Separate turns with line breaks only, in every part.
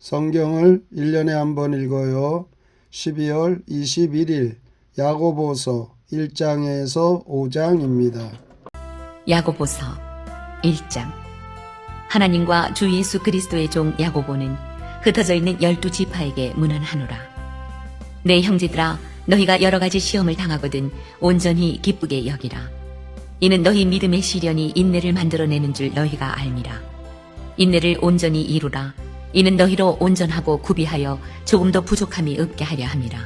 성경을 1년에 한 번 읽어요. 12월 21일 야고보서 1장에서 5장입니다.
야고보서 1장. 하나님과 주 예수 그리스도의 종 야고보는 흩어져 있는 12지파에게 문안하노라. 내 형제들아, 너희가 여러 가지 시험을 당하거든 온전히 기쁘게 여기라. 이는 너희 믿음의 시련이 인내를 만들어내는 줄 너희가 알미라. 인내를 온전히 이루라. 이는 너희로 온전하고 구비하여 조금 더 부족함이 없게 하려 함이라.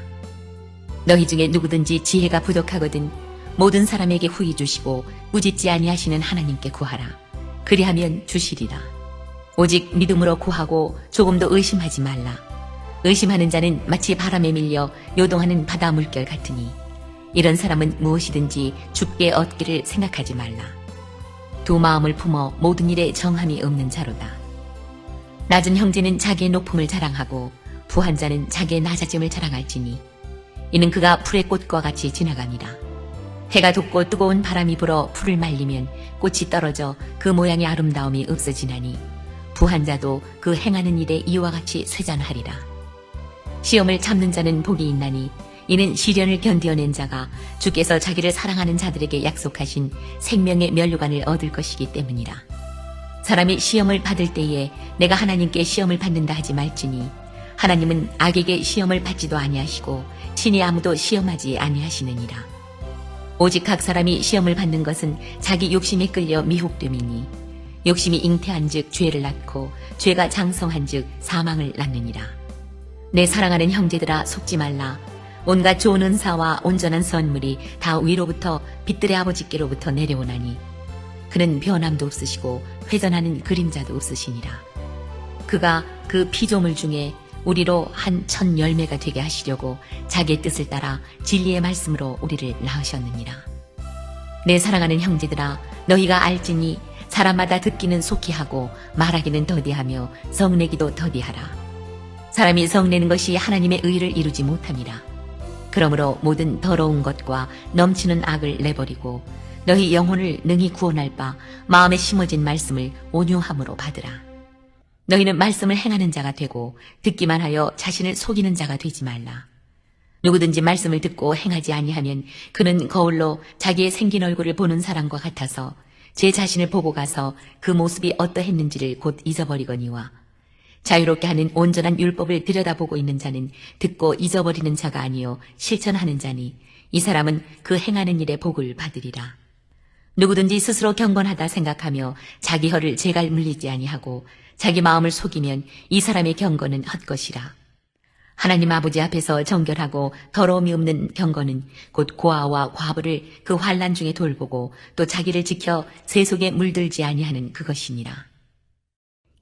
너희 중에 누구든지 지혜가 부족하거든 모든 사람에게 후히 주시고 꾸짖지 아니하시는 하나님께 구하라. 그리하면 주시리라. 오직 믿음으로 구하고 조금도 의심하지 말라. 의심하는 자는 마치 바람에 밀려 요동하는 바다 물결 같으니 이런 사람은 무엇이든지 죽게 얻기를 생각하지 말라. 두 마음을 품어 모든 일에 정함이 없는 자로다. 낮은 형제는 자기의 높음을 자랑하고 부한 자는 자기의 낮아짐을 자랑할지니 이는 그가 풀의 꽃과 같이 지나갑니다. 해가 돋고 뜨거운 바람이 불어 풀을 말리면 꽃이 떨어져 그 모양의 아름다움이 없어지나니 부한 자도 그 행하는 일에 이와 같이 쇠잔하리라. 시험을 참는 자는 복이 있나니 이는 시련을 견디어낸 자가 주께서 자기를 사랑하는 자들에게 약속하신 생명의 면류관을 얻을 것이기 때문이라. 사람이 시험을 받을 때에 내가 하나님께 시험을 받는다 하지 말지니 하나님은 악에게 시험을 받지도 아니하시고 친히 아무도 시험하지 아니하시느니라. 오직 각 사람이 시험을 받는 것은 자기 욕심에 끌려 미혹됨이니 욕심이 잉태한즉 죄를 낳고 죄가 장성한즉 사망을 낳느니라. 내 사랑하는 형제들아, 속지 말라. 온갖 좋은 은사와 온전한 선물이 다 위로부터 빛들의 아버지께로부터 내려오나니 그는 변함도 없으시고 회전하는 그림자도 없으시니라. 그가 그 피조물 중에 우리로 한 천 열매가 되게 하시려고 자기의 뜻을 따라 진리의 말씀으로 우리를 낳으셨느니라. 내 사랑하는 형제들아, 너희가 알지니 사람마다 듣기는 속히 하고 말하기는 더디하며 성내기도 더디하라. 사람이 성내는 것이 하나님의 의를 이루지 못함이라. 그러므로 모든 더러운 것과 넘치는 악을 내버리고 너희 영혼을 능히 구원할 바 마음에 심어진 말씀을 온유함으로 받으라. 너희는 말씀을 행하는 자가 되고 듣기만 하여 자신을 속이는 자가 되지 말라. 누구든지 말씀을 듣고 행하지 아니하면 그는 거울로 자기의 생긴 얼굴을 보는 사람과 같아서 제 자신을 보고 가서 그 모습이 어떠했는지를 곧 잊어버리거니와 자유롭게 하는 온전한 율법을 들여다보고 있는 자는 듣고 잊어버리는 자가 아니요 실천하는 자니 이 사람은 그 행하는 일에 복을 받으리라. 누구든지 스스로 경건하다 생각하며 자기 혀를 제갈 물리지 아니하고 자기 마음을 속이면 이 사람의 경건은 헛것이라. 하나님 아버지 앞에서 정결하고 더러움이 없는 경건은 곧 고아와 과부를 그 환난 중에 돌보고 또 자기를 지켜 세속에 물들지 아니하는 그것이니라.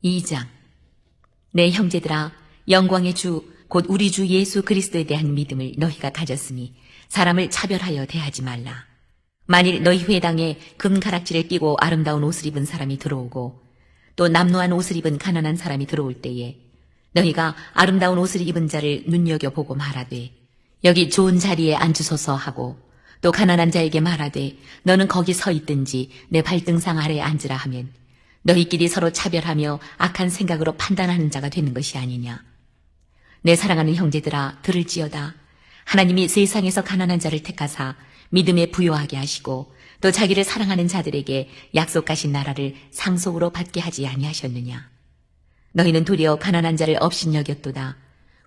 2장. 내 형제들아, 영광의 주 곧 우리 주 예수 그리스도에 대한 믿음을 너희가 가졌으니 사람을 차별하여 대하지 말라. 만일 너희 회당에 금가락지를 끼고 아름다운 옷을 입은 사람이 들어오고 또 남루한 옷을 입은 가난한 사람이 들어올 때에 너희가 아름다운 옷을 입은 자를 눈여겨보고 말하되 여기 좋은 자리에 앉으소서 하고 또 가난한 자에게 말하되 너는 거기 서 있든지 내 발등상 아래에 앉으라 하면 너희끼리 서로 차별하며 악한 생각으로 판단하는 자가 되는 것이 아니냐. 내 사랑하는 형제들아, 들을지어다. 하나님이 세상에서 가난한 자를 택하사 믿음에 부요하게 하시고 또 자기를 사랑하는 자들에게 약속하신 나라를 상속으로 받게 하지 아니하셨느냐. 너희는 도리어 가난한 자를 업신여겼도다.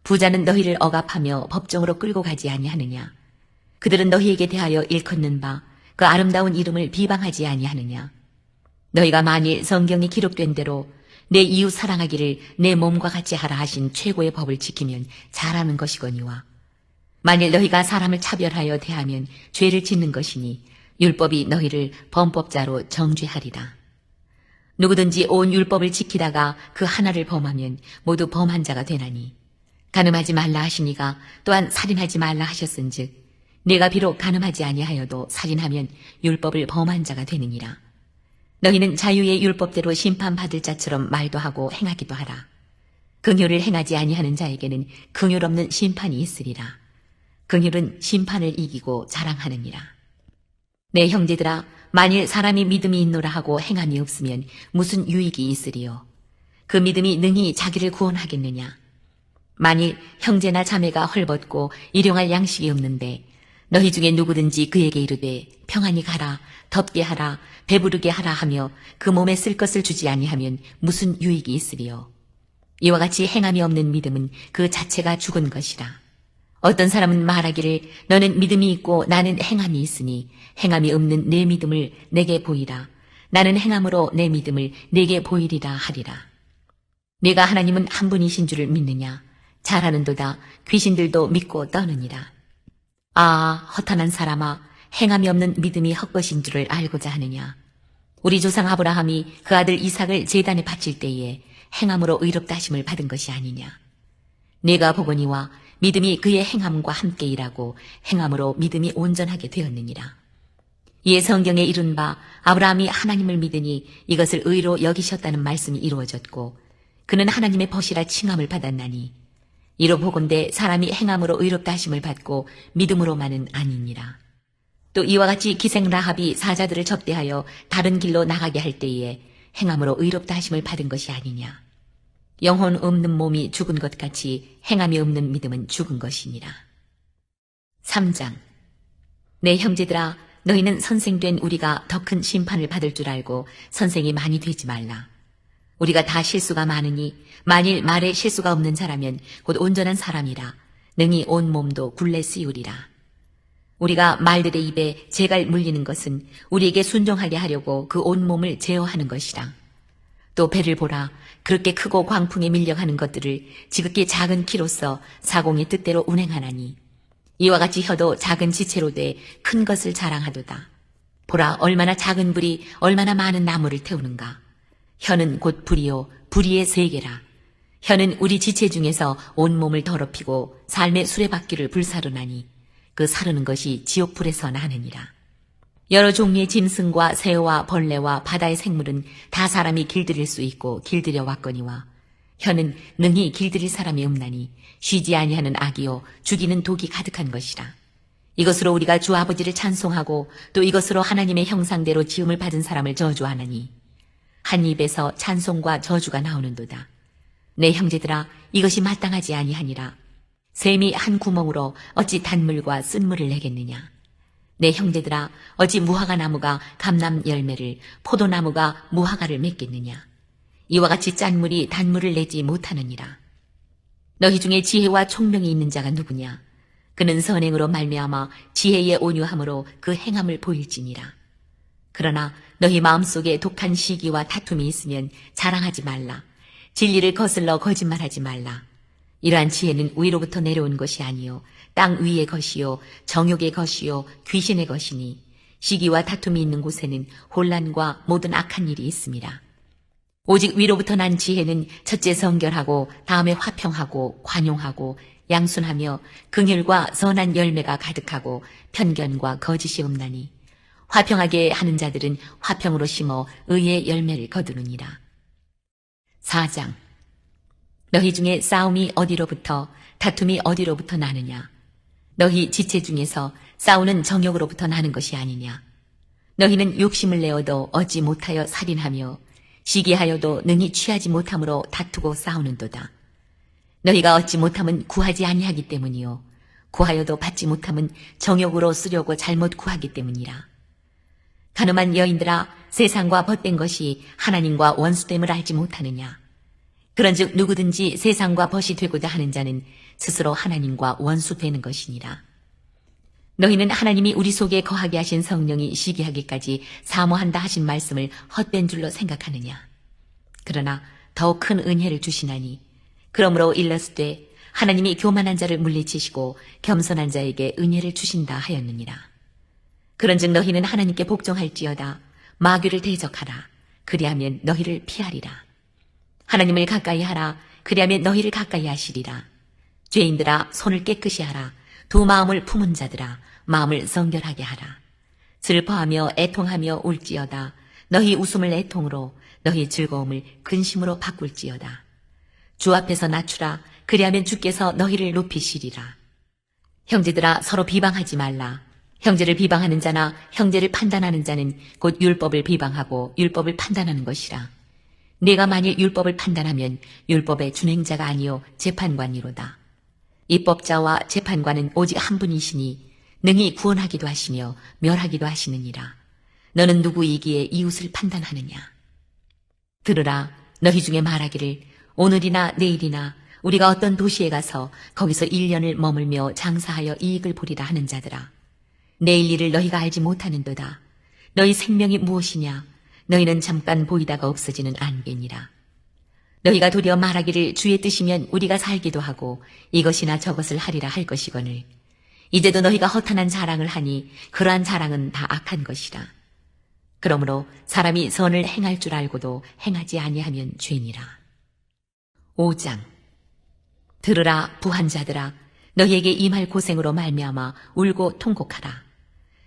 부자는 너희를 억압하며 법정으로 끌고 가지 아니하느냐. 그들은 너희에게 대하여 일컫는 바 그 아름다운 이름을 비방하지 아니하느냐. 너희가 만일 성경에 기록된 대로 내 이웃 사랑하기를 내 몸과 같이 하라 하신 최고의 법을 지키면 잘하는 것이거니와 만일 너희가 사람을 차별하여 대하면 죄를 짓는 것이니 율법이 너희를 범법자로 정죄하리라. 누구든지 온 율법을 지키다가 그 하나를 범하면 모두 범한 자가 되나니 간음하지 말라 하시니가 또한 살인하지 말라 하셨은즉 네가 비록 간음하지 아니하여도 살인하면 율법을 범한 자가 되느니라. 너희는 자유의 율법대로 심판받을 자처럼 말도 하고 행하기도 하라. 긍휼을 행하지 아니하는 자에게는 긍휼 없는 심판이 있으리라. 긍휼은 심판을 이기고 자랑하느니라. 내 형제들아, 만일 사람이 믿음이 있노라 하고 행함이 없으면 무슨 유익이 있으리요. 그 믿음이 능히 자기를 구원하겠느냐? 만일 형제나 자매가 헐벗고 일용할 양식이 없는데 너희 중에 누구든지 그에게 이르되 평안히 가라, 덥게 하라, 배부르게 하라 하며 그 몸에 쓸 것을 주지 아니하면 무슨 유익이 있으리요? 이와 같이 행함이 없는 믿음은 그 자체가 죽은 것이라. 어떤 사람은 말하기를 너는 믿음이 있고 나는 행함이 있으니 행함이 없는 내 믿음을 내게 보이라. 나는 행함으로 내 믿음을 내게 보이리라 하리라. 네가 하나님은 한 분이신 줄을 믿느냐? 잘하는도다. 귀신들도 믿고 떠느니라. 아, 허탄한 사람아, 행함이 없는 믿음이 헛것인 줄을 알고자 하느냐? 우리 조상 아브라함이 그 아들 이삭을 제단에 바칠 때에 행함으로 의롭다 하심을 받은 것이 아니냐? 네가 보거니와 믿음이 그의 행함과 함께 일하고 행함으로 믿음이 온전하게 되었느니라. 이에 성경에 이룬 바 아브라함이 하나님을 믿으니 이것을 의로 여기셨다는 말씀이 이루어졌고 그는 하나님의 벗이라 칭함을 받았나니 이로 보건대 사람이 행함으로 의롭다 하심을 받고 믿음으로만은 아니니라. 또 이와 같이 기생 라합이 사자들을 접대하여 다른 길로 나가게 할 때에 행함으로 의롭다 하심을 받은 것이 아니냐. 영혼 없는 몸이 죽은 것 같이 행함이 없는 믿음은 죽은 것이니라. 3장. 내 형제들아, 너희는 선생된 우리가 더 큰 심판을 받을 줄 알고 선생이 많이 되지 말라. 우리가 다 실수가 많으니 만일 말에 실수가 없는 자라면 곧 온전한 사람이라 능히 온 몸도 굴레 씌우리라. 우리가 말들의 입에 재갈 물리는 것은 우리에게 순종하게 하려고 그 온 몸을 제어하는 것이라. 또 배를 보라. 그렇게 크고 광풍에 밀려가는 것들을 지극히 작은 키로서 사공의 뜻대로 운행하나니 이와 같이 혀도 작은 지체로 돼 큰 것을 자랑하도다. 보라, 얼마나 작은 불이 얼마나 많은 나무를 태우는가. 혀는 곧 불이요 불의의 세계라. 혀는 우리 지체 중에서 온몸을 더럽히고 삶의 수레바퀴를 불사르나니 그 사르는 것이 지옥불에서 나느니라. 여러 종류의 짐승과 새와 벌레와 바다의 생물은 다 사람이 길들일 수 있고 길들여 왔거니와 혀는 능히 길들일 사람이 없나니 쉬지 아니하는 악이요 죽이는 독이 가득한 것이라. 이것으로 우리가 주 아버지를 찬송하고 또 이것으로 하나님의 형상대로 지음을 받은 사람을 저주하나니 한 입에서 찬송과 저주가 나오는도다. 내 형제들아, 이것이 마땅하지 아니하니라. 샘이 한 구멍으로 어찌 단물과 쓴물을 내겠느냐. 내 형제들아, 어찌 무화과 나무가 감람 열매를, 포도나무가 무화과를 맺겠느냐. 이와 같이 짠 물이 단물을 내지 못하느니라. 너희 중에 지혜와 총명이 있는 자가 누구냐. 그는 선행으로 말미암아 지혜의 온유함으로 그 행함을 보일지니라. 그러나 너희 마음속에 독한 시기와 다툼이 있으면 자랑하지 말라. 진리를 거슬러 거짓말하지 말라. 이러한 지혜는 위로부터 내려온 것이 아니요 땅 위의 것이요 정욕의 것이요 귀신의 것이니 시기와 다툼이 있는 곳에는 혼란과 모든 악한 일이 있습니다. 오직 위로부터 난 지혜는 첫째 성결하고 다음에 화평하고 관용하고 양순하며 긍휼과 선한 열매가 가득하고 편견과 거짓이 없나니 화평하게 하는 자들은 화평으로 심어 의의 열매를 거두느니라. 4장. 너희 중에 싸움이 어디로부터 다툼이 어디로부터 나느냐. 너희 지체 중에서 싸우는 정욕으로부터 나는 것이 아니냐. 너희는 욕심을 내어도 얻지 못하여 살인하며 시기하여도 능히 취하지 못함으로 다투고 싸우는도다. 너희가 얻지 못함은 구하지 아니하기 때문이요 구하여도 받지 못함은 정욕으로 쓰려고 잘못 구하기 때문이라. 가늠한 여인들아, 세상과 벗된 것이 하나님과 원수됨을 알지 못하느냐. 그런즉 누구든지 세상과 벗이 되고자 하는 자는 스스로 하나님과 원수되는 것이니라. 너희는 하나님이 우리 속에 거하게 하신 성령이 시기하기까지 사모한다 하신 말씀을 헛된 줄로 생각하느냐. 그러나 더욱 큰 은혜를 주시나니 그러므로 일렀으되 하나님이 교만한 자를 물리치시고 겸손한 자에게 은혜를 주신다 하였느니라. 그런즉 너희는 하나님께 복종할지어다. 마귀를 대적하라. 그리하면 너희를 피하리라. 하나님을 가까이 하라. 그리하면 너희를 가까이 하시리라. 죄인들아, 손을 깨끗이 하라. 두 마음을 품은 자들아, 마음을 성결하게 하라. 슬퍼하며 애통하며 울지어다. 너희 웃음을 애통으로, 너희 즐거움을 근심으로 바꿀지어다. 주 앞에서 낮추라. 그리하면 주께서 너희를 높이시리라. 형제들아, 서로 비방하지 말라. 형제를 비방하는 자나 형제를 판단하는 자는 곧 율법을 비방하고 율법을 판단하는 것이라. 네가 만일 율법을 판단하면 율법의 준행자가 아니요 재판관이로다. 입법자와 재판관은 오직 한 분이시니 능히 구원하기도 하시며 멸하기도 하시느니라. 너는 누구이기에 이웃을 판단하느냐? 들으라, 너희 중에 말하기를 오늘이나 내일이나 우리가 어떤 도시에 가서 거기서 1년을 머물며 장사하여 이익을 보리라 하는 자들아. 내일 일을 너희가 알지 못하는도다. 너희 생명이 무엇이냐? 너희는 잠깐 보이다가 없어지는 안개니라. 너희가 도리어 말하기를 주의 뜻이면 우리가 살기도 하고 이것이나 저것을 하리라 할 것이거늘 이제도 너희가 허탄한 자랑을 하니 그러한 자랑은 다 악한 것이라. 그러므로 사람이 선을 행할 줄 알고도 행하지 아니하면 죄니라. 5장. 들으라 부한자들아, 너희에게 임할 고생으로 말미암아 울고 통곡하라.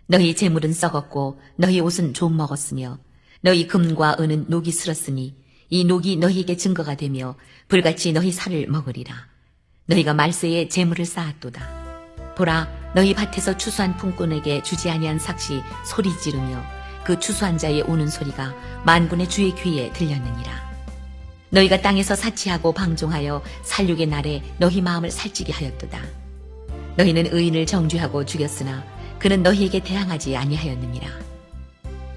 너희 재물은 썩었고 너희 옷은 좀 먹었으며 너희 금과 은은 녹이 슬었으니 이 녹이 너희에게 증거가 되며 불같이 너희 살을 먹으리라. 너희가 말세에 재물을 쌓았도다. 보라, 너희 밭에서 추수한 품꾼에게 주지 아니한 삭시 소리 지르며 그 추수한 자의 우는 소리가 만군의 주의 귀에 들렸느니라. 너희가 땅에서 사치하고 방종하여 살육의 날에 너희 마음을 살찌게 하였도다. 너희는 의인을 정죄하고 죽였으나 그는 너희에게 대항하지 아니하였느니라.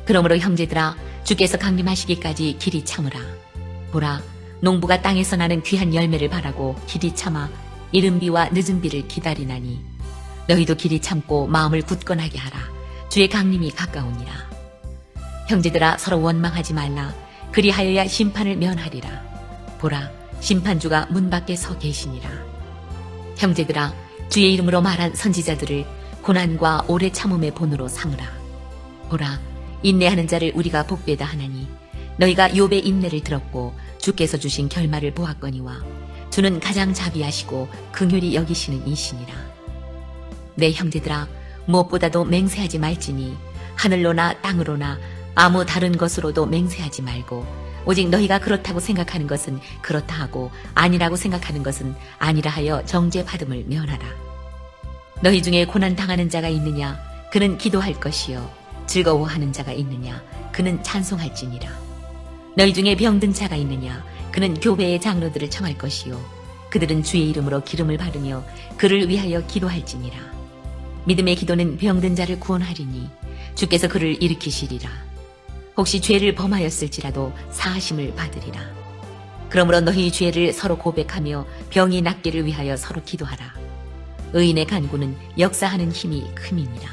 그러므로 형제들아, 주께서 강림하시기까지 길이 참으라. 보라, 농부가 땅에서 나는 귀한 열매를 바라고 길이 참아 이른 비와 늦은 비를 기다리나니 너희도 길이 참고 마음을 굳건하게 하라. 주의 강림이 가까우니라. 형제들아, 서로 원망하지 말라. 그리하여야 심판을 면하리라. 보라, 심판주가 문 밖에 서 계시니라. 형제들아, 주의 이름으로 말한 선지자들을 고난과 오래 참음의 본으로 삼으라. 보라, 인내하는 자를 우리가 복되다 하나니 너희가 욥의 인내를 들었고 주께서 주신 결말을 보았거니와 주는 가장 자비하시고 긍휼히 여기시는 이시니라. 내 형제들아, 무엇보다도 맹세하지 말지니 하늘로나 땅으로나 아무 다른 것으로도 맹세하지 말고 오직 너희가 그렇다고 생각하는 것은 그렇다 하고 아니라고 생각하는 것은 아니라 하여 정죄받음을 면하라. 너희 중에 고난 당하는 자가 있느냐? 그는 기도할 것이요. 즐거워하는 자가 있느냐? 그는 찬송할지니라. 너희 중에 병든 자가 있느냐? 그는 교회의 장로들을 청할 것이요. 그들은 주의 이름으로 기름을 바르며 그를 위하여 기도할지니라. 믿음의 기도는 병든 자를 구원하리니 주께서 그를 일으키시리라. 혹시 죄를 범하였을지라도 사하심을 받으리라. 그러므로 너희 죄를 서로 고백하며 병이 낫기를 위하여 서로 기도하라. 의인의 간구는 역사하는 힘이 큼이니라.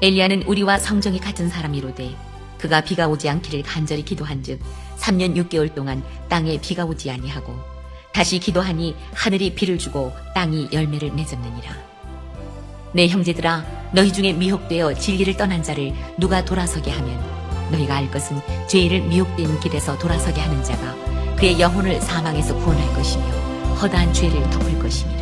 엘리야는 우리와 성정이 같은 사람이로되 그가 비가 오지 않기를 간절히 기도한즉 3년 6개월 동안 땅에 비가 오지 아니하고 다시 기도하니 하늘이 비를 주고 땅이 열매를 맺었느니라. 내 형제들아, 너희 중에 미혹되어 진리를 떠난 자를 누가 돌아서게 하면 너희가 알 것은 죄를 미혹된 길에서 돌아서게 하는 자가 그의 영혼을 사망에서 구원할 것이며 허다한 죄를 덮을 것이며